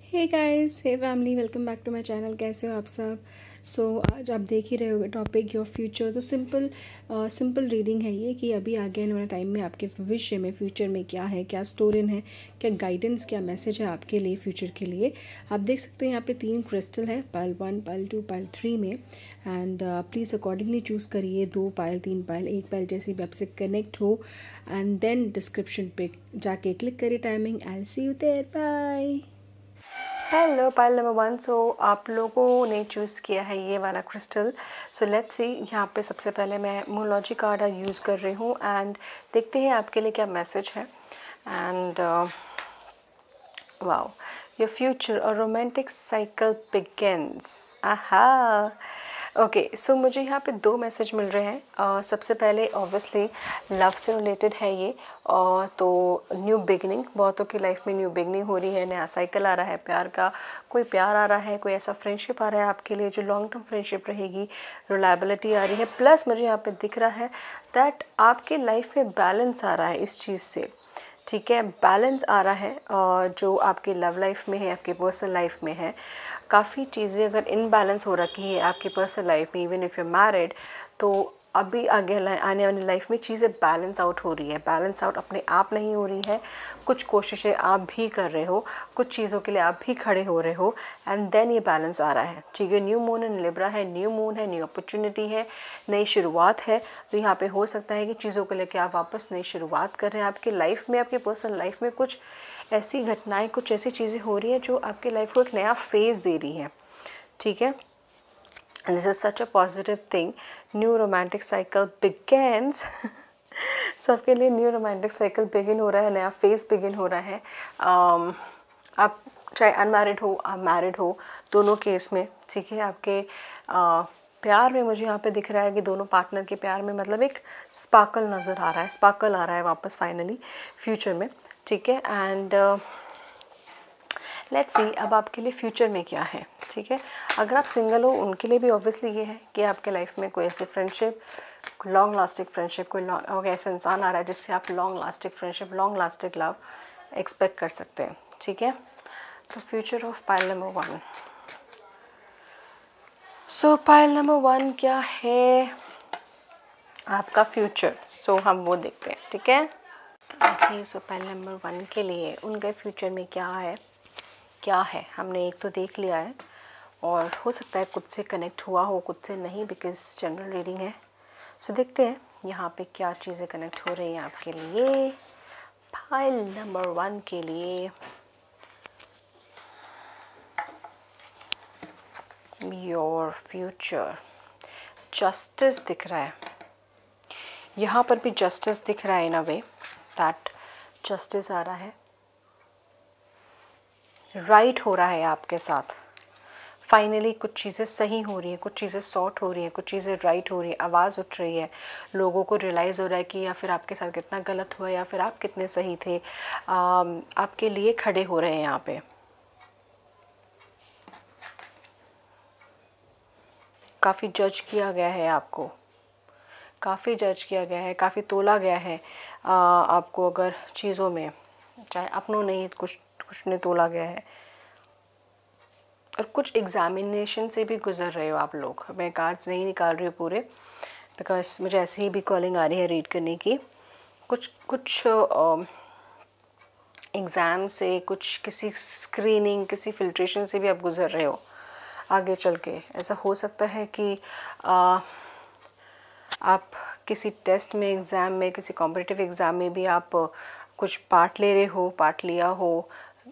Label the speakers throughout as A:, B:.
A: Hey guys, hey family, welcome back to my channel. कैसे हो आप सब? आज आप देख ही रहे होगे टॉपिक योर फ्यूचर। तो सिंपल रीडिंग है ये कि अभी आगे आने वाले टाइम में आपके भविष्य में फ्यूचर में क्या है, क्या स्टोरी है, क्या गाइडेंस, क्या मैसेज है आपके लिए फ्यूचर के लिए। आप देख सकते हैं यहाँ पे 3 क्रिस्टल है, पाइल 1, पाइल 2, पाइल 3 में। एंड प्लीज़ अकॉर्डिंगली चूज़ करिए 2 पाइल, 3 पाइल, 1 पाइल जैसी भी आपसे कनेक्ट हो। एंड देन डिस्क्रिप्शन पे जाके क्लिक करिए timing. I see you there, bye. Hello pile number 1। आप लोगों ने चूज़ किया है ये वाला क्रिस्टल। लेट्स सी, यहाँ पे सबसे पहले मैं मूलॉजी कार्ड यूज़ कर रही हूँ एंड देखते हैं आपके लिए क्या मैसेज है। एंड वाओ, योर फ्यूचर और रोमांटिक साइकिल बिगिंस। आहा, ओके। मुझे यहाँ पे 2 मैसेज मिल रहे हैं। सबसे पहले ऑब्वियसली लव से रिलेटेड है ये। तो न्यू बिगनिंग, बहुतों की लाइफ में न्यू बिगनिंग हो रही है, नया साइकिल आ रहा है प्यार का। कोई प्यार आ रहा है, कोई ऐसा फ्रेंडशिप आ रहा है आपके लिए जो लॉन्ग टर्म फ्रेंडशिप रहेगी। रिलायबिलिटी आ रही है, प्लस मुझे यहाँ पे दिख रहा है दैट आपके लाइफ में बैलेंस आ रहा है इस चीज़ से। ठीक है, बैलेंस आ रहा है और जो आपकी लव लाइफ में है, आपके पर्सनल लाइफ में है, काफ़ी चीज़ें अगर इनबैलेंस हो रखी है आपकी पर्सनल लाइफ में, इवन इफ़ यू मैरिड, तो अभी आगे आने वाली लाइफ में चीज़ें बैलेंस आउट हो रही है। बैलेंस आउट अपने आप नहीं हो रही है, कुछ कोशिशें आप भी कर रहे हो, कुछ चीज़ों के लिए आप भी खड़े हो रहे हो, एंड देन ये बैलेंस आ रहा है। ठीक है, न्यू मून इन लिब्रा है, न्यू मून है, न्यू अपॉर्चुनिटी है, नई शुरुआत है। तो यहाँ पे हो सकता है कि चीज़ों को लेकर आप वापस नई शुरुआत कर रहे हैं। आपकी लाइफ में, आपकी पर्सनल लाइफ में कुछ ऐसी घटनाएं, कुछ ऐसी चीज़ें हो रही हैं जो आपकी लाइफ को एक नया फेज़ दे रही हैं। ठीक है, and this is such a positive thing. New romantic cycle begins. आपके लिए न्यू रोमांटिक साइकिल बिगिन हो रहा है, नया फेज बिगिन हो रहा है। आप चाहे अनमैरिड हो, आप मैरिड हो, दोनों केस में। ठीक है, आपके प्यार में मुझे यहाँ पे दिख रहा है कि दोनों पार्टनर के प्यार में मतलब एक स्पार्कल नज़र आ रहा है, स्पार्कल आ रहा है वापस फाइनली फ्यूचर में। ठीक है, एंड लेट्स सी अब आपके लिए फ्यूचर में क्या है। ठीक है, अगर आप सिंगल हो उनके लिए भी ऑब्वियसली ये है कि आपके लाइफ में कोई ऐसी फ्रेंडशिप, लॉन्ग लास्टिंग फ्रेंडशिप, कोई ऐसा इंसान आ रहा है जिससे आप long lasting friendship, long lasting love expect कर सकते हैं। ठीक है, तो future of pile number 1। Pile number 1 क्या है आपका फ्यूचर? हम वो देखते हैं। ठीक है, ओके। पाइल नंबर 1 के लिए उनके फ्यूचर में क्या है हमने एक तो देख लिया है, और हो सकता है खुद से कनेक्ट हुआ हो, खुद से नहीं, बिकॉज जनरल रीडिंग है। देखते हैं यहाँ पे क्या चीज़ें कनेक्ट हो रही हैं आपके लिए फाइल नंबर 1 के लिए। योर फ्यूचर, जस्टिस दिख रहा है यहाँ पर भी, जस्टिस दिख रहा है इन अ वे दैट जस्टिस आ रहा है, राइट हो रहा है आपके साथ। फाइनली कुछ चीज़ें सही हो रही हैं, कुछ चीज़ें सॉर्ट हो रही हैं, कुछ चीज़ें राइट हो रही है, आवाज़ उठ रही है, लोगों को रियलाइज़ हो रहा है कि या फिर आपके साथ कितना गलत हुआ या फिर आप कितने सही थे। आपके लिए खड़े हो रहे हैं यहाँ पे। काफ़ी जज किया गया है आपको, काफ़ी जज किया गया है, काफ़ी तोला गया है आपको, अगर चीज़ों में, चाहे अपनों नहीं, कुछ ने तोला गया है। और कुछ एग्ज़ामिनेशन से भी गुज़र रहे हो आप लोग। मैं कार्ड्स नहीं निकाल रही हूँ पूरे, बिकॉज मुझे ऐसे ही भी कॉलिंग आ रही है रीड करने की। कुछ एग्ज़ाम से, कुछ किसी स्क्रीनिंग, किसी फिल्ट्रेशन से भी आप गुज़र रहे हो आगे चल के। ऐसा हो सकता है कि आप किसी टेस्ट में, एग्ज़ाम में, किसी कॉम्पिटिटिव एग्ज़ाम में भी आप कुछ पार्ट ले रहे हो, पार्ट लिया हो,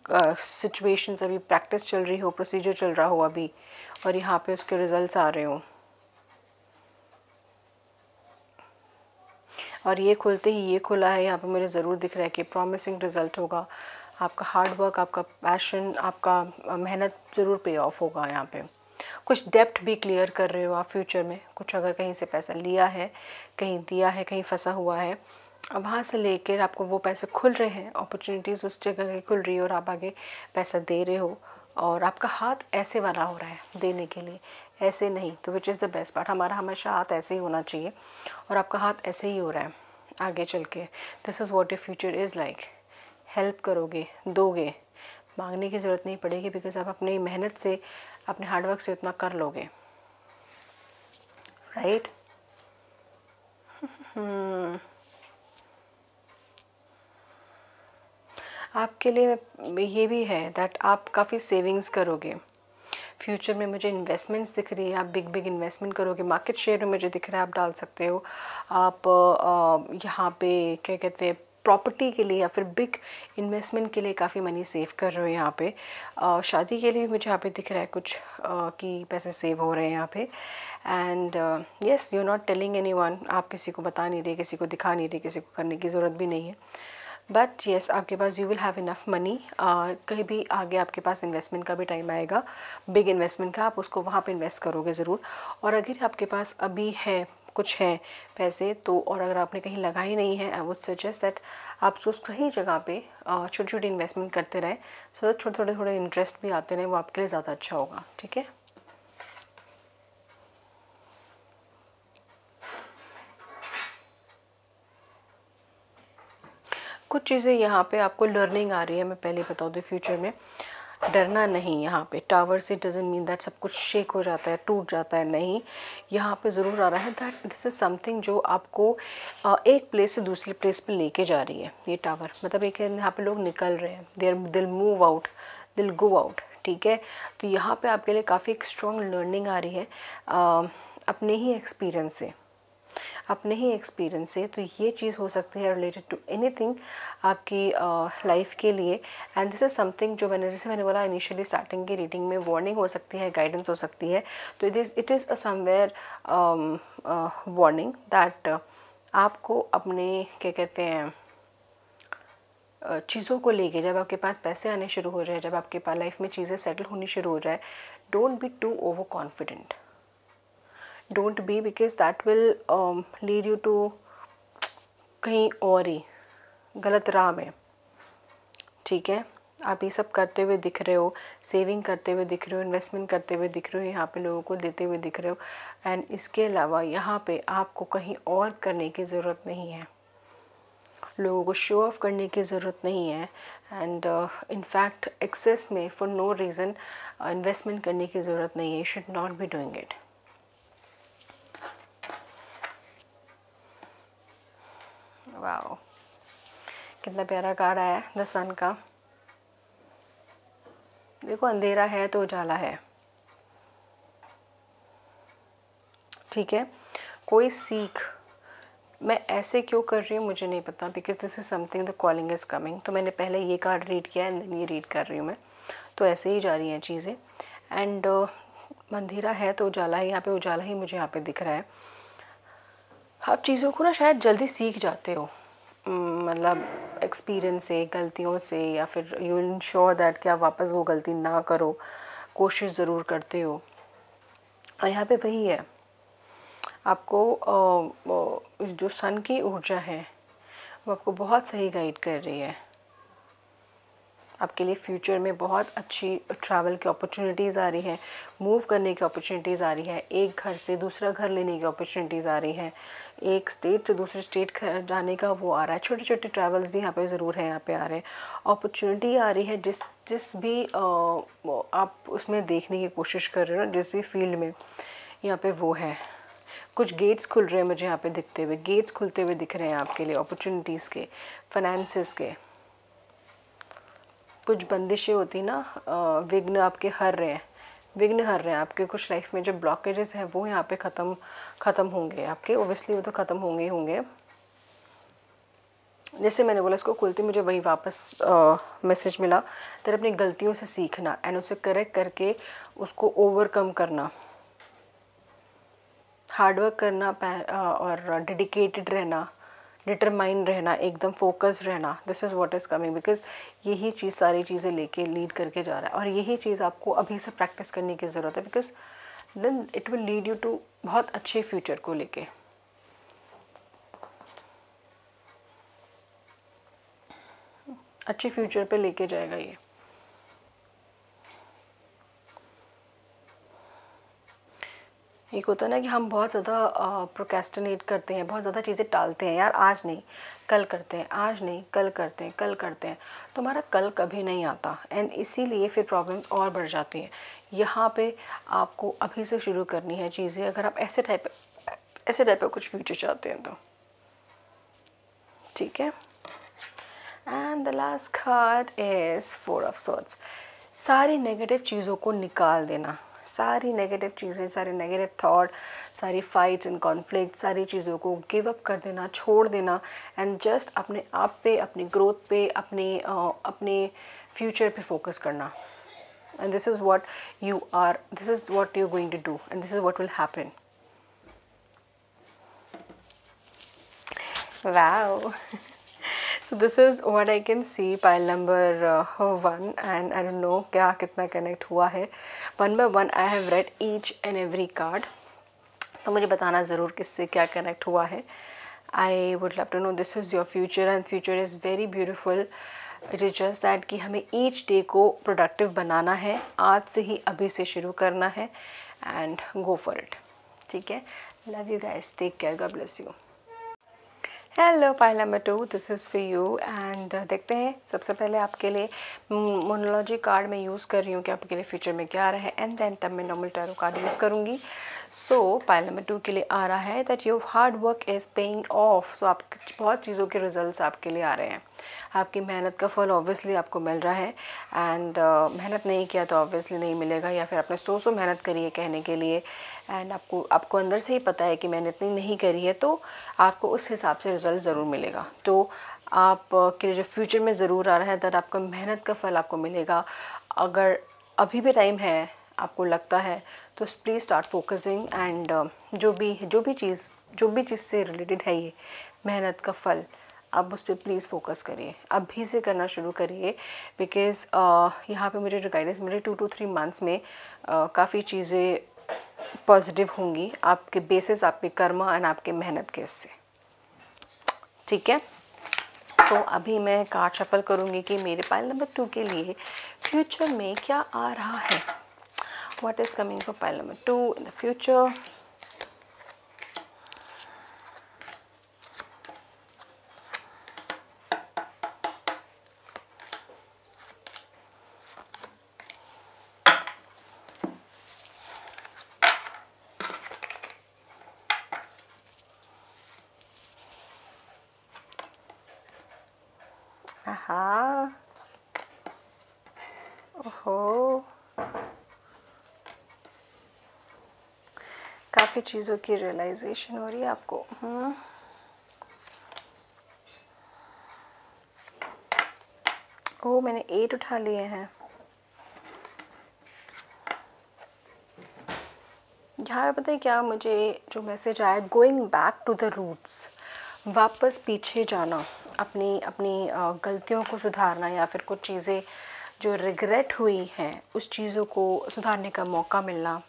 A: सिचुएशंस अभी प्रैक्टिस चल रही हो, प्रोसीजर चल रहा हो अभी, और यहाँ पे उसके रिजल्ट्स आ रहे हो। और ये खुलते ही ये खुला है यहाँ पे, मुझे ज़रूर दिख रहा है कि प्रॉमिसिंग रिज़ल्ट होगा। आपका हार्ड वर्क, आपका पैशन, आपका मेहनत ज़रूर पे ऑफ होगा यहाँ पे। कुछ डेप्ट भी क्लियर कर रहे हो आप फ्यूचर में। कुछ अगर कहीं से पैसा लिया है, कहीं दिया है, कहीं फंसा हुआ है, अब वहाँ से लेकर आपको वो पैसे खुल रहे हैं, अपॉर्चुनिटीज़ उस जगह की खुल रही है और आप आगे पैसा दे रहे हो, और आपका हाथ ऐसे वाला हो रहा है देने के लिए, ऐसे नहीं। तो which is the best part, हमारा हमेशा हाथ ऐसे ही होना चाहिए, और आपका हाथ ऐसे ही हो रहा है आगे चल के। This is what your future is like. Help करोगे, दोगे, मांगने की ज़रूरत नहीं पड़ेगी, बिकॉज़ आप अपनी मेहनत से, अपने हार्डवर्क से उतना कर लोगे, राइट। आपके लिए ये भी है दैट आप काफ़ी सेविंग्स करोगे फ्यूचर में। मुझे इन्वेस्टमेंट्स दिख रही है, आप बिग बिग इन्वेस्टमेंट करोगे। मार्केट शेयर में मुझे दिख रहा है आप डाल सकते हो। आप यहाँ पे क्या कहते हैं, प्रॉपर्टी के लिए या फिर बिग इन्वेस्टमेंट के लिए काफ़ी मनी सेव कर रहे हो यहाँ पे। शादी के लिए मुझे यहाँ पे दिख रहा है कुछ कि पैसे सेव हो रहे हैं यहाँ पे। And yes, you not telling anyone, आप किसी को बता नहीं रहे, किसी को दिखा नहीं रहे, किसी को करने की ज़रूरत भी नहीं है। बट येस, आपके पास you will have enough money. कहीं भी आगे आपके पास इन्वेस्टमेंट का भी टाइम आएगा, बिग इन्वेस्टमेंट का, आप उसको वहाँ पे इन्वेस्ट करोगे ज़रूर। और अगर आपके पास अभी है कुछ है पैसे तो, और अगर आपने कहीं लगाई नहीं है, आई वुड सजेस्ट दैट आप उसको सही जगह पे छोटी छोटी इन्वेस्टमेंट करते रहें, सो दैट थोड़े थोड़े इंटरेस्ट भी आते रहें, वो आपके लिए ज़्यादा अच्छा होगा। ठीक है। कुछ चीज़ें यहाँ पे आपको लर्निंग आ रही है, मैं पहले बता दूँ। फ्यूचर में डरना नहीं। यहाँ पे टावर से डजंट मीन दैट सब कुछ शेक हो जाता है, टूट जाता है, नहीं। यहाँ पे ज़रूर आ रहा है दैट दिस इज़ समथिंग जो आपको एक प्लेस से दूसरे प्लेस पे लेके जा रही है। ये टावर मतलब एक यहाँ पे लोग निकल रहे हैं, दिल मूव आउट, दिल गो आउट। ठीक है। तो यहाँ पे आपके लिए काफ़ी एक स्ट्रॉन्ग लर्निंग आ रही है अपने ही एक्सपीरियंस से, अपने ही एक्सपीरियंस से। तो ये चीज़ हो सकती है रिलेटेड टू एनीथिंग आपकी लाइफ के लिए। एंड दिस इज़ समथिंग जो जैसे मैंने बोला इनिशियली स्टार्टिंग की रीडिंग में, वार्निंग हो सकती है, गाइडेंस हो सकती है। तो it is a somewhere warning that आपको अपने क्या कहते हैं चीज़ों को लेके, जब आपके पास पैसे आने शुरू हो जाए, जब आपके पास लाइफ में चीज़ें सेटल होनी शुरू हो जाए, don't be too over confident, don't be, because that will lead you to कहीं और ही गलत राह में। ठीक है। आप ये सब करते हुए दिख रहे हो, सेविंग करते हुए दिख रहे हो, इन्वेस्टमेंट करते हुए दिख रहे हो, यहाँ पे लोगों को देते हुए दिख रहे हो। एंड इसके अलावा यहाँ पे आपको कहीं और करने की ज़रूरत नहीं है, लोगों को शो ऑफ करने की ज़रूरत नहीं है। एंड इनफैक्ट एक्सेस में फॉर नो रीज़न इन्वेस्टमेंट करने की ज़रूरत नहीं है। You should not be doing it. Wow, कितना प्यारा कार्ड आया द सन का। देखो, अंधेरा है तो उजाला है। ठीक है। कोई सीख मैं ऐसे क्यों कर रही हूँ मुझे नहीं पता, because this is something the calling is coming. तो मैंने पहले ये कार्ड रीड किया एंड देन ये रीड कर रही हूँ मैं, तो ऐसे ही जा रही हैं चीज़ें। एंड अंधेरा है तो उजाला ही, यहाँ पे उजाला ही मुझे यहाँ पे दिख रहा है। आप चीज़ों को ना शायद जल्दी सीख जाते हो, मतलब एक्सपीरियंस से, गलतियों से, या फिर यू इंश्योर दैट कि आप वापस वो गलती ना करो, कोशिश ज़रूर करते हो। और यहाँ पे वही है, आपको जो सन की ऊर्जा है वो आपको बहुत सही गाइड कर रही है। आपके लिए फ्यूचर में बहुत अच्छी ट्रैवल की अपॉर्चुनिटीज़ आ रही हैं, मूव करने की अपॉर्चुनिटीज़ आ रही है, एक घर से दूसरा घर लेने की अपॉर्चुनिटीज़ आ रही हैं, एक स्टेट से दूसरे स्टेट जाने का वो आ रहा है। छोटे छोटे ट्रैवल्स भी यहाँ पे ज़रूर हैं, यहाँ पे आ रहे हैं। अपॉर्चुनिटी आ रही है जिस भी आप उसमें देखने की कोशिश कर रहे हो ना, जिस भी फील्ड में, यहाँ पे वो है। कुछ गेट्स खुल रहे हैं मुझे यहाँ पे दिखते हुए, गेट्स खुलते हुए दिख रहे हैं आपके लिए, अपॉर्चुनिटीज़ के, फाइनेंसेस के। कुछ बंदिशें होती ना, विघ्न आपके हर रहे हैं, विघ्न हर रहे हैं आपके। कुछ लाइफ में जो ब्लॉकेजेस हैं वो यहाँ पे ख़त्म होंगे आपके, ओबियसली वो तो ख़त्म होंगे ही होंगे। जैसे मैंने बोला, इसको खुलते मुझे वही वापस मैसेज मिला, तेरे अपनी गलतियों से सीखना एंड उसे करेक्ट करके उसको ओवरकम करना, हार्डवर्क करना और डेडिकेटेड रहना, डिटरमाइन रहना, एकदम फोकस रहना। This is what is coming, because यही चीज़ सारी चीज़ें लेके लीड करके जा रहा है। और यही चीज़ आपको अभी से प्रैक्टिस करने की ज़रूरत है, because then it will lead you to बहुत अच्छे फ्यूचर को लेके। अच्छे फ्यूचर पे लेके जाएगा ये। एक होता है ना कि हम बहुत ज़्यादा प्रोक्रेस्टिनेट करते हैं, बहुत ज़्यादा चीज़ें टालते हैं, यार आज नहीं कल करते हैं, आज नहीं कल करते हैं, कल करते हैं, तो हमारा कल कभी नहीं आता एंड इसीलिए फिर प्रॉब्लम्स और बढ़ जाती हैं। यहाँ पे आपको अभी से शुरू करनी है चीज़ें, अगर आप ऐसे टाइप का कुछ फ्यूचर चाहते हैं तो। ठीक है। And the last card is four of swords. सारी नेगेटिव चीज़ों को निकाल देना, सारी नेगेटिव चीज़ें, सारे नेगेटिव थॉट, सारी फाइट्स एंड कॉन्फ्लिक्ट, सारी चीज़ों को गिव अप कर देना, छोड़ देना एंड जस्ट अपने आप पे, अपनी ग्रोथ पे, अपने फ्यूचर पे फोकस करना। And this is what you are, this is what you are going to do and this is what will happen. Wow. So this is what I can see, pile number 1 and I don't know क्या कितना connect हुआ है। 1 by 1 I have read each and every card, तो मुझे बताना ज़रूर किससे क्या कनेक्ट हुआ है। I would love to know. This is your future and future is very beautiful. It is just that कि हमें each day को प्रोडक्टिव बनाना है, आज से ही अभी से शुरू करना है and go for it. ठीक है। Love you guys. Take care. God bless you. Hello pile number 2, this is for you and देखते हैं। सबसे पहले आपके लिए मोनोलॉजी कार्ड मैं यूज़ कर रही हूँ कि आपके लिए फ्यूचर में क्या आ रहा है एंड देन तब मैं नॉर्मल टैरो कार्ड यूज़ करूँगी। सो पाइल नंबर 2 के लिए आ रहा है that your hard work is paying off. So आप बहुत चीज़ों के रिजल्ट्स आपके लिए आ रहे हैं, आपकी मेहनत का फल ऑब्वियसली आपको मिल रहा है एंड मेहनत नहीं किया तो ऑब्वियसली नहीं मिलेगा, या फिर आपने सो मेहनत करी है कहने के लिए एंड आपको अंदर से ही पता है कि मैंने इतनी नहीं करी है, तो आपको उस हिसाब से रिज़ल्ट ज़रूर मिलेगा। तो आप के लिए जो फ्यूचर में ज़रूर आ रहा है दैट आपका मेहनत का फल आपको मिलेगा। अगर अभी भी टाइम है, आपको लगता है, तो प्लीज़ स्टार्ट फोकसिंग एंड जो भी चीज़ से रिलेटेड है ये मेहनत का फल, आप उस पर प्लीज़ फोकस करिए, अभी से करना शुरू करिए। बिकॉज़ यहाँ पे मुझे जो गाइडेंस मिली 2 to 3 मंथ्स में काफ़ी चीज़ें पॉजिटिव होंगी आपके बेसिस, आपके कर्मा एंड आपके मेहनत के उससे। ठीक है। तो अभी मैं कार्ड शफल करूँगी कि मेरे पाइल नंबर 2 के लिए फ्यूचर में क्या आ रहा है। What is coming for pile number 2 in the future. हाँ, ओहो, काफ़ी चीज़ों की रियलाइजेशन हो रही है आपको। ओह, मैंने 8 उठा लिए हैं। यहाँ पे पता है क्या, मुझे जो मैसेज आया, going back to the roots, वापस पीछे जाना, अपनी गलतियों को सुधारना, या फिर कुछ चीज़ें जो रिग्रेट हुई हैं उस चीज़ों को सुधारने का मौका मिलना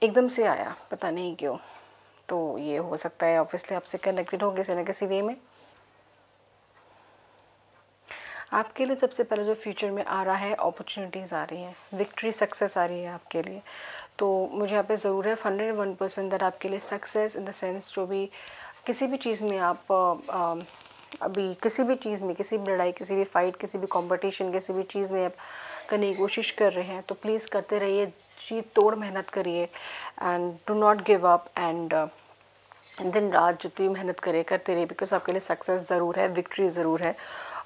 A: एकदम से आया, पता नहीं क्यों। तो ये हो सकता है ऑब्वियसली आपसे कनेक्टेड हो किसी न किसी वे में। आपके लिए सबसे पहले जो फ्यूचर में आ रहा है, अपॉर्चुनिटीज़ आ रही हैं, विक्ट्री, सक्सेस आ रही है आपके लिए। तो मुझे यहाँ पे ज़रूर है 101% दैट आपके लिए सक्सेस इन द सेंस, जो भी किसी भी चीज़ में आप अभी किसी भी चीज़ में, किसी भी लड़ाई, किसी भी फाइट, किसी भी कंपटीशन, किसी भी चीज़ में आप करने की कोशिश कर रहे हैं, तो प्लीज़ करते रहिए, जी तोड़ मेहनत करिए and do not give up and दिन रात जितनी मेहनत करते रहिए, बिकॉज आपके लिए सक्सेस ज़रूर है, विक्ट्री ज़रूर है,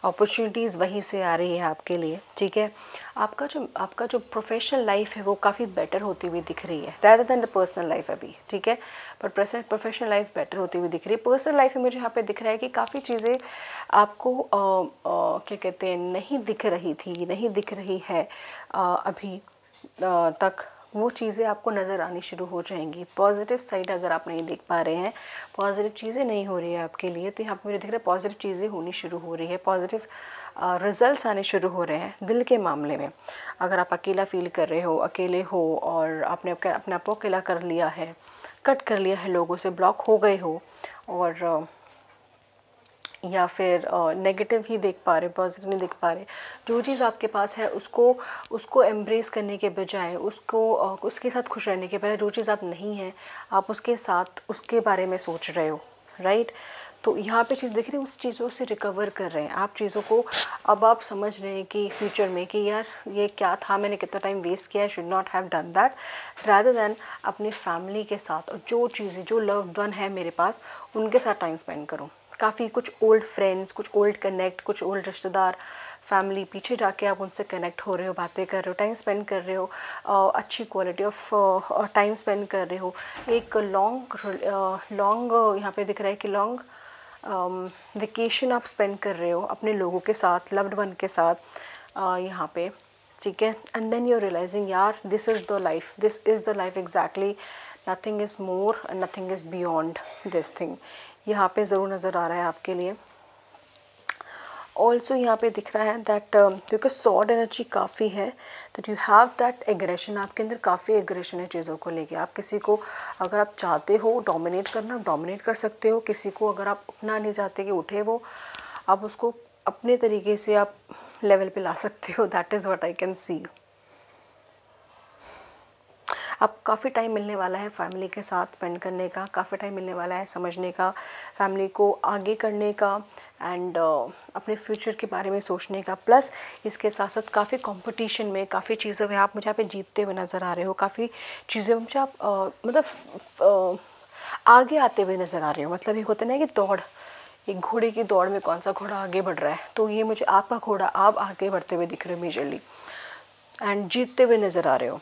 A: अपॉर्चुनिटीज़ वहीं से आ रही है आपके लिए। ठीक है। आपका जो प्रोफेशनल लाइफ है वो काफ़ी बेटर होती हुई दिख रही है rather than the personal life अभी। ठीक है। पर प्रोफेशनल लाइफ बेटर होती हुई दिख रही है। पर्सनल लाइफ में मुझे यहाँ पे दिख रहा है कि काफ़ी चीज़ें आपको क्या कहते हैं, नहीं दिख रही है अभी तक, वो चीज़ें आपको नज़र आनी शुरू हो जाएंगी। पॉजिटिव साइड अगर आप नहीं देख पा रहे हैं, पॉजिटिव चीज़ें नहीं हो रही है आपके लिए, तो यहाँ पे मुझे दिख रहा है पॉजिटिव चीज़ें होनी शुरू हो रही है, पॉजिटिव रिजल्ट्स आने शुरू हो रहे हैं दिल के मामले में। अगर आप अकेला फील कर रहे हो, अकेले हो और आपने अपने आप को अकेला कर लिया है, कट कर लिया है, लोगों से ब्लॉक हो गए हो, और या फिर नेगेटिव ही देख पा रहे, पॉजिटिव नहीं देख पा रहे। जो चीज़ आपके पास है उसको एम्ब्रेस करने के बजाय, उसके साथ खुश रहने के बजाय, जो चीज़ आप नहीं है आप उसके बारे में सोच रहे हो, राइट। तो यहाँ पे चीज़ दिख रही है, उस चीज़ों से रिकवर कर रहे हैं आप चीज़ों को। अब आप समझ रहे हैं कि फ्यूचर में कि यार ये क्या था, मैंने कितना टाइम वेस्ट किया, I should not have done that, rather than अपनी फैमिली के साथ और जो चीज़ें, जो लव्ड वन है मेरे पास, उनके साथ टाइम स्पेंड करूँ। काफ़ी कुछ ओल्ड फ्रेंड्स, कुछ ओल्ड कनेक्ट, कुछ ओल्ड रिश्तेदार, फैमिली, पीछे जाके आप उनसे कनेक्ट हो रहे हो, बातें कर रहे हो, टाइम स्पेंड कर रहे हो, अच्छी क्वालिटी ऑफ टाइम स्पेंड कर रहे हो। एक लॉन्ग यहाँ पे दिख रहा है कि लॉन्ग वेकेशन आप स्पेंड कर रहे हो अपने लोगों के साथ, लव्ड वन के साथ यहाँ पे, ठीक है। And then you are realising यार this is the life exactly, nothing is more and nothing is beyond this thing. यहाँ पे ज़रूर नज़र आ रहा है आपके लिए। ऑल्सो यहाँ पे दिख रहा है दैट क्योंकि सॉर्ड एनर्जी काफ़ी है, that you have that aggression, आपके अंदर काफ़ी एग्रेशन है चीज़ों को लेके। आप किसी को अगर आप चाहते हो डोमिनेट करना, डोमिनेट कर सकते हो। किसी को अगर आप उठना नहीं चाहते कि उठे वो, आप उसको अपने तरीके से आप लेवल पे ला सकते हो। That is what I can सी। अब काफ़ी टाइम मिलने वाला है फैमिली के साथ स्पेंड करने का, काफ़ी टाइम मिलने वाला है समझने का, फैमिली को आगे करने का एंड अपने फ्यूचर के बारे में सोचने का। प्लस इसके साथ साथ काफ़ी कंपटीशन में, काफ़ी चीज़ों में आप मुझे यहाँ पे जीतते हुए नज़र आ रहे हो, काफ़ी चीज़ों में मुझे आप मतलब आगे आते हुए नज़र आ रहे हो। मतलब ये होता है ना कि दौड़, एक घोड़े की दौड़ में कौन सा घोड़ा आगे बढ़ रहा है, तो ये मुझे आपका घोड़ा, आप आगे बढ़ते हुए दिख रहे हो मेजरली एंड जीतते हुए नज़र आ रहे हो।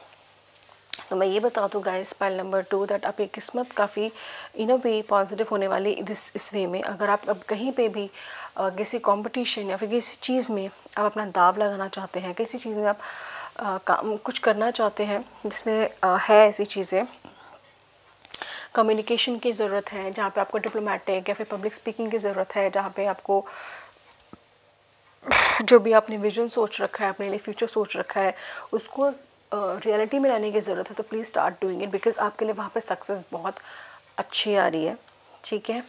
A: तो मैं ये बता दूँ गाइस, पाइल नंबर 2, दैट आपकी किस्मत काफ़ी भी पॉजिटिव होने वाली इस वे में। अगर आप अब कहीं पे भी किसी कंपटीशन या फिर किसी चीज़ में आप अपना दाव लगाना चाहते हैं, किसी चीज़ में आप काम कुछ करना चाहते हैं जिसमें है ऐसी चीज़ें, कम्युनिकेशन की ज़रूरत है, जहाँ पे आपको डिप्लोमेटिक या फिर पब्लिक स्पीकिंग की ज़रूरत है, जहाँ पे आपको जो भी आपने विजन सोच रखा है, अपने लिए फ्यूचर सोच रखा है, उसको रियलिटी में लाने की ज़रूरत है, तो please start doing it, because आपके लिए वहाँ पे सक्सेस बहुत अच्छी आ रही है, ठीक है।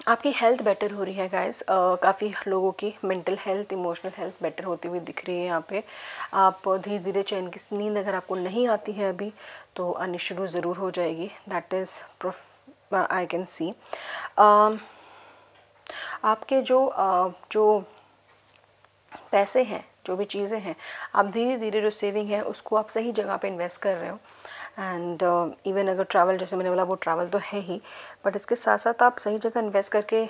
A: आपकी हेल्थ बेटर हो रही है गाइस, काफ़ी लोगों की mental health, emotional health better होती हुई दिख रही है यहाँ पे। आप धीरे धीरे चैन की नींद अगर आपको नहीं आती है अभी, तो आनी शुरू ज़रूर हो जाएगी। दैट इज़ आई कैन सी। आपके जो पैसे हैं, जो भी चीज़ें हैं, आप धीरे धीरे जो सेविंग है उसको आप सही जगह पे इन्वेस्ट कर रहे हो। एंड इवन अगर ट्रैवल, जैसे मैंने बोला, वो ट्रैवल तो है ही, बट इसके साथ साथ आप सही जगह इन्वेस्ट करके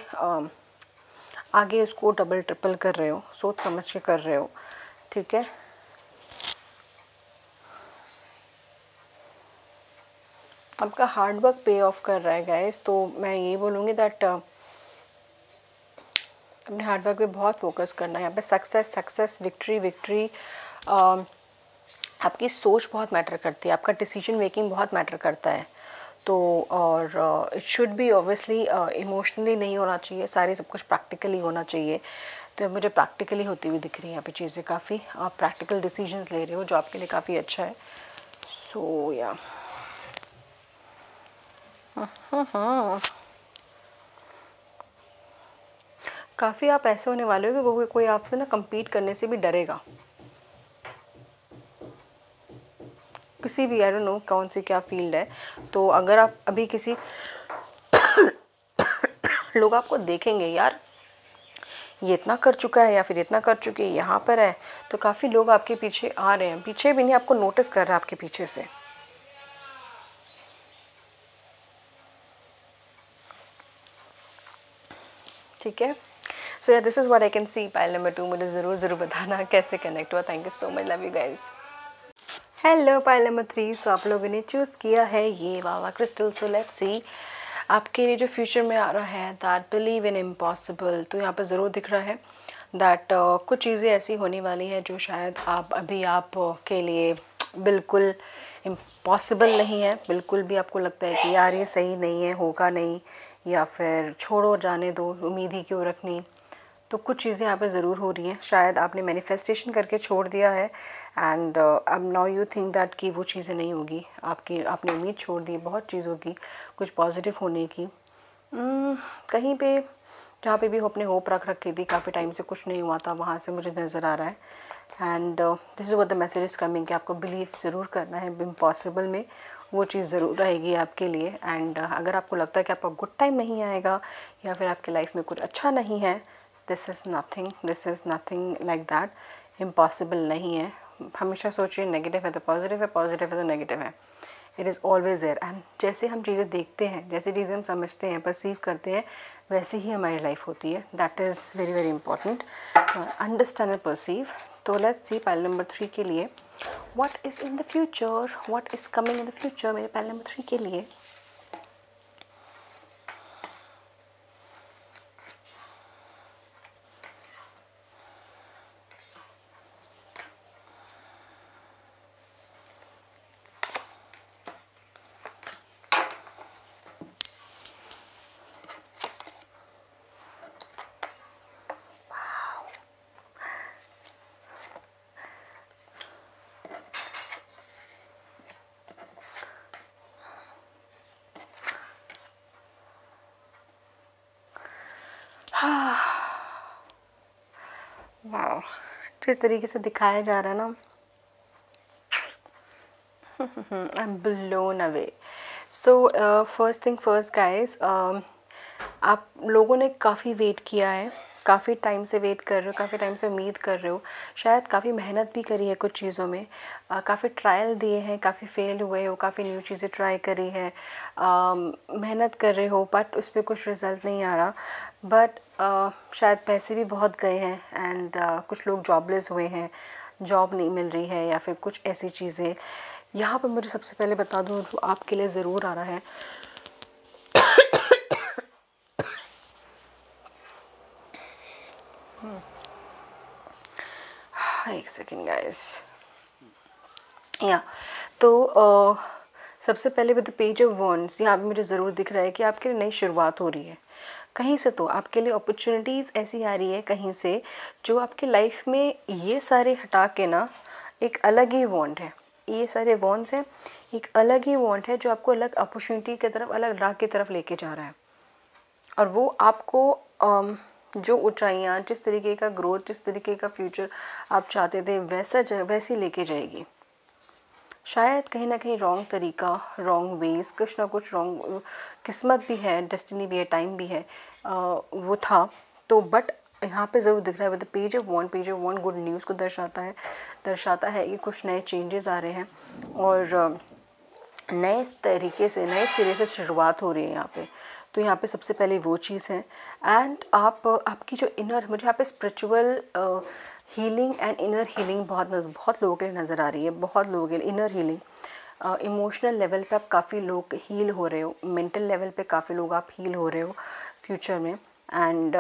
A: आगे उसको डबल ट्रिपल कर रहे हो, सोच समझ के कर रहे हो, ठीक है। आपका हार्ड वर्क पे ऑफ कर रहा है गाइस, तो मैं ये बोलूँगी दैट अपने हार्ड वर्क पे बहुत फोकस करना है। यहाँ पे सक्सेस, विक्ट्री आपकी सोच बहुत मैटर करती है, आपका डिसीजन मेकिंग बहुत मैटर करता है। तो और it should be obviously emotionally नहीं होना चाहिए, सारे सब कुछ प्रैक्टिकली होना चाहिए। तो मुझे प्रैक्टिकली होती हुई दिख रही है यहाँ पे चीज़ें, काफ़ी आप प्रैक्टिकल डिसीजंस ले रहे हो जो आपके लिए काफ़ी अच्छा है। सो या काफ़ी आप ऐसे होने वाले हो कि वो कोई आपसे ना compete करने से भी डरेगा, किसी भी, आई डोंट नो कौन सी क्या फील्ड है। तो अगर आप अभी किसी लोग आपको देखेंगे यार ये इतना कर चुका है या फिर इतना कर चुकी है, यहाँ पर है, तो काफ़ी लोग आपके पीछे आ रहे हैं, पीछे भी नहीं, आपको नोटिस कर रहे हैं आपके पीछे से, ठीक है। सो या this is what I can C. Pile number 2, मुझे ज़रूर बताना कैसे कनेक्ट हुआ। Thank you so much, love you guys. Hello pile number 3, सो आप लोगों ने चूज़ किया है ये वाला क्रिस्टल। सो लेट्स सी आपके लिए जो फ्यूचर में आ रहा है, दैट बिलीव इन इम्पॉसिबल। तो यहाँ पर ज़रूर दिख रहा है दैट कुछ चीज़ें ऐसी होने वाली है जो शायद आप के लिए बिल्कुल इम्पॉसिबल नहीं है, बिल्कुल भी आपको लगता है कि यार ये सही नहीं है, होगा नहीं, या फिर छोड़ो जाने दो, उम्मीद ही क्यों रखनी। तो कुछ चीज़ें यहाँ पे ज़रूर हो रही हैं, शायद आपने मैनिफेस्टेशन करके छोड़ दिया है एंड अब नाउ यू थिंक दैट कि वो चीज़ें नहीं होगी, आपने उम्मीद छोड़ दी बहुत चीज़ों की, कुछ पॉजिटिव होने की। कहीं पे जहाँ पे भी अपने होप रख रखी थी, काफ़ी टाइम से कुछ नहीं हुआ था, वहाँ से मुझे नज़र आ रहा है। And this is what the message is coming कि आपको बिलीव ज़रूर करना है इम्पॉसिबल में, वो चीज़ ज़रूर रहेगी आपके लिए। एंड अगर आपको लगता है कि आपका गुड टाइम नहीं आएगा या फिर आपके लाइफ में कुछ अच्छा नहीं है, this is nothing like that. Impossible नहीं है। हमेशा सोचिए नेगेटिव है तो पॉजिटिव है, पॉजिटिव है तो नेगेटिव है। It is always there. And जैसे हम चीज़ें देखते हैं, जैसी चीज़ें हम समझते हैं, परसीव करते हैं, वैसी ही हमारी लाइफ होती है। That is very very important, understand and perceive. तो लेट्स सी पाइल नंबर 3 के लिए what is in the future, what is coming in the future मेरे पाइल नंबर 3 के लिए। वाह, जिस तरीके से दिखाया जा रहा है ना, I am blown away. So first thing first guys, आप लोगों ने काफ़ी वेट किया है, काफ़ी टाइम से वेट कर रहे हो, काफ़ी टाइम से उम्मीद कर रहे हो, शायद काफ़ी मेहनत भी करी है कुछ चीज़ों में, काफ़ी ट्रायल दिए हैं, काफ़ी फेल हुए हो, काफ़ी न्यू चीज़ें ट्राई करी है, मेहनत कर रहे हो बट उस पर कुछ रिज़ल्ट नहीं आ रहा। बट शायद पैसे भी बहुत गए हैं एंड कुछ लोग जॉबलेस हुए हैं, जॉब नहीं मिल रही है या फिर कुछ ऐसी चीज़ें। यहाँ पर मुझे सबसे पहले बता दूँ जो आपके लिए ज़रूर आ रहा है, एक सेकेंड गाइस, या तो सबसे पहले with the page of wands यहाँ पे मुझे ज़रूर दिख रहा है कि आपके लिए नई शुरुआत हो रही है कहीं से। तो आपके लिए अपॉर्चुनिटीज़ ऐसी आ रही है कहीं से जो आपके लाइफ में ये सारे हटा के ना एक अलग ही वॉन्ड है, ये सारे वॉन्ड्स हैं, एक अलग ही वॉन्ड है जो आपको अलग अपॉर्चुनिटी की तरफ, अलग राह की तरफ लेके जा रहा है। और वो आपको जो ऊंचाइयाँ, जिस तरीके का ग्रोथ, जिस तरीके का फ्यूचर आप चाहते थे वैसी लेके जाएगी। शायद कहीं ना कहीं रॉन्ग तरीका, रॉन्ग वेज, कुछ ना कुछ रॉन्ग किस्मत भी है, डेस्टिनी भी है, टाइम भी है, वो था तो। बट यहाँ पे ज़रूर दिख रहा है with the page of wand, page of wand good news को दर्शाता है कि कुछ नए चेंजेस आ रहे हैं और नए तरीके से, नए सिरे से शुरुआत हो रही है यहाँ पे। तो यहाँ पे सबसे पहले वो चीज़ है। एंड आपकी जो इनर, मुझे यहाँ पे spiritual healing and inner healing बहुत लोगों के लिए नज़र आ रही है, बहुत लोगों के लिए इनर हीलिंग। इमोशनल लेवल पे आप काफ़ी लोग हील हो रहे हो, मेंटल लेवल पे काफ़ी लोग आप हील हो रहे हो फ्यूचर में। एंड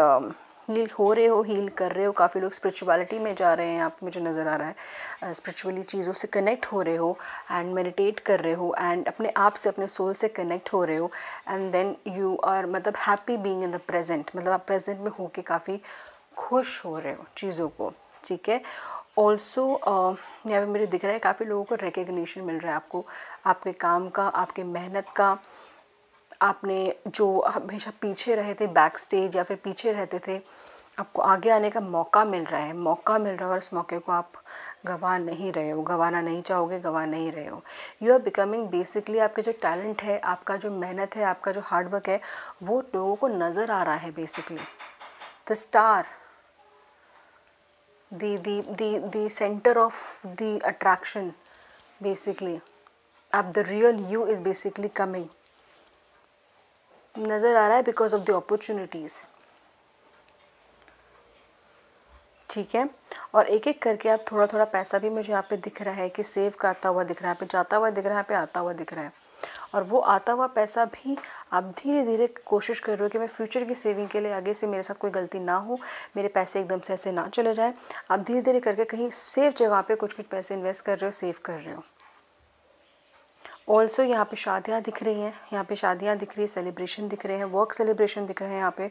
A: हील हो रहे हो, हील कर रहे हो, काफ़ी लोग स्पिरिचुअलिटी में जा रहे हैं, यहाँ पे मुझे नज़र आ रहा है। स्पिरिचुअली चीज़ों से कनेक्ट हो रहे हो एंड मेडिटेट कर रहे हो एंड अपने आप से, अपने सोल से कनेक्ट हो रहे हो। एंड देन यू आर मतलब happy being in the present, मतलब आप प्रेजेंट में होके काफ़ी खुश हो रहे हो चीज़ों को, ठीक है। ऑल्सो यहाँ पे मुझे दिख रहा है काफ़ी लोगों को रिकग्निशन मिल रहा है आपको, आपके काम का, आपके मेहनत का। आपने जो हमेशा पीछे रहे थे, बैक स्टेज या फिर पीछे रहते थे, आपको आगे आने का मौका मिल रहा है, और इस मौके को आप गंवा नहीं रहे हो, गंवाना नहीं चाहोगे, गंवा नहीं रहे हो। यू आर बिकमिंग बेसिकली, आपके जो टैलेंट है, आपका जो मेहनत है, आपका जो हार्डवर्क है, वो लोगों को नज़र आ रहा है basically. The star, the center of the attraction basically, अब the real you is basically coming, नज़र आ रहा है because of the opportunities, ठीक है। और एक एक करके आप थोड़ा थोड़ा पैसा भी मुझे यहाँ पे दिख रहा है कि सेव का आता हुआ दिख रहा है, यहाँ पे जाता हुआ दिख रहा है, यहाँ पे आता हुआ दिख रहा है। और वो आता हुआ पैसा भी आप धीरे धीरे कोशिश कर रहे हो कि मैं फ्यूचर की सेविंग के लिए, आगे से मेरे साथ कोई गलती ना हो, मेरे पैसे एकदम से ऐसे ना चले जाए। आप धीरे धीरे करके कहीं सेफ जगह पे कुछ कुछ पैसे इन्वेस्ट कर रहे हो, सेव कर रहे हो। ऑल्सो यहाँ पे शादियाँ दिख रही हैं, यहाँ पे शादियाँ दिख रही है, सेलिब्रेशन दिख रहे हैं, वर्क सेलिब्रेशन दिख रहे हैं यहाँ पे,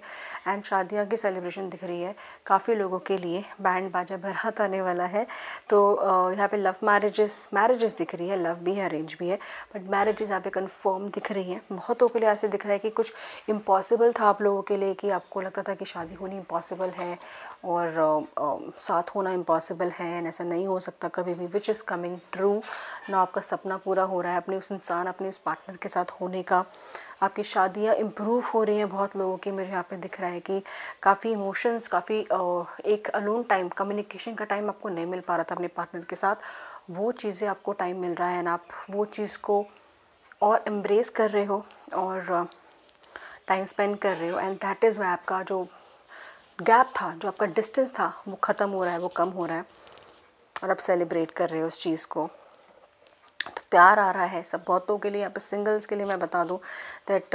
A: एंड शादियाँ की सेलिब्रेशन दिख रही है काफ़ी लोगों के लिए। बैंड बाजा बारात आने वाला है। तो यहाँ पे लव मैरिजेस दिख रही है, लव भी है, अरेंज भी है, बट मैरिजेस यहाँ पे कंफर्म दिख रही हैं। बहुतों के लिए ऐसे दिख रहा है कि कुछ इम्पॉसिबल था आप लोगों के लिए, कि आपको लगता था कि शादी होनी इम्पॉसिबल है और साथ होना इम्पॉसिबल है, एंड ऐसा नहीं हो सकता कभी भी, विच इज़ कमिंग ट्रू ना। आपका सपना पूरा हो रहा है अपने उस इंसान, अपने उस पार्टनर के साथ होने का। आपकी शादियाँ इम्प्रूव हो रही हैं बहुत लोगों की। मुझे यहाँ पे दिख रहा है कि काफ़ी इमोशंस, काफ़ी एक अलोन टाइम, कम्युनिकेशन का टाइम आपको नहीं मिल पा रहा था अपने पार्टनर के साथ, वो चीज़ें आपको टाइम मिल रहा है, एंड आप वो चीज़ को और एम्ब्रेस कर रहे हो और टाइम स्पेंड कर रहे हो, एंड दैट इज़ वाई आपका जो गैप था, जो आपका डिस्टेंस था, वो ख़त्म हो रहा है, वो कम हो रहा है, और आप सेलिब्रेट कर रहे हो उस चीज़ को। तो प्यार आ रहा है सब बहुतों के लिए। यहाँ पे सिंगल्स के लिए मैं बता दूँ दैट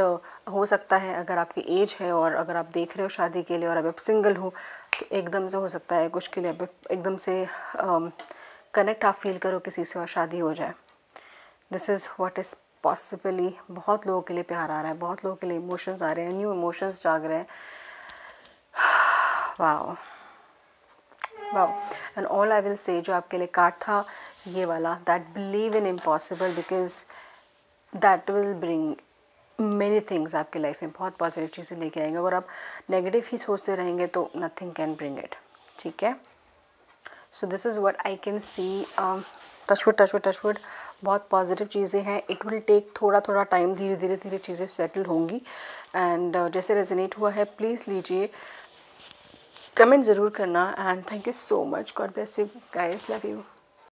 A: हो सकता है, अगर आपकी एज है और अगर आप देख रहे हो शादी के लिए और अभी आप सिंगल हो, तो एकदम से हो सकता है कुछ के लिए एकदम से कनेक्ट आप फील करो किसी से और शादी हो जाए। This is what is possibly. बहुत लोगों के लिए प्यार आ रहा है, बहुत लोगों के लिए इमोशंस आ रहे हैं, न्यू इमोशंस जाग रहे हैं। Wow wow. And all I will say, जो आपके लिए कार्ड था ये वाला, that believe in impossible, because that will bring many things आपके लाइफ में, बहुत पॉजिटिव चीज़ें लेके आएंगे। अगर आप नेगेटिव ही सोचते रहेंगे तो नथिंग कैन ब्रिंग इट। ठीक है, so this is what I can see. Touchwood बहुत पॉजिटिव चीज़ें हैं। इट विल टेक थोड़ा टाइम, धीरे धीरे चीज़ें सेटल होंगी। एंड जैसे रेजोनेट हुआ है प्लीज़ लीजिए, कमेंट ज़रूर करना, and thank you so much. God bless you guys, love you.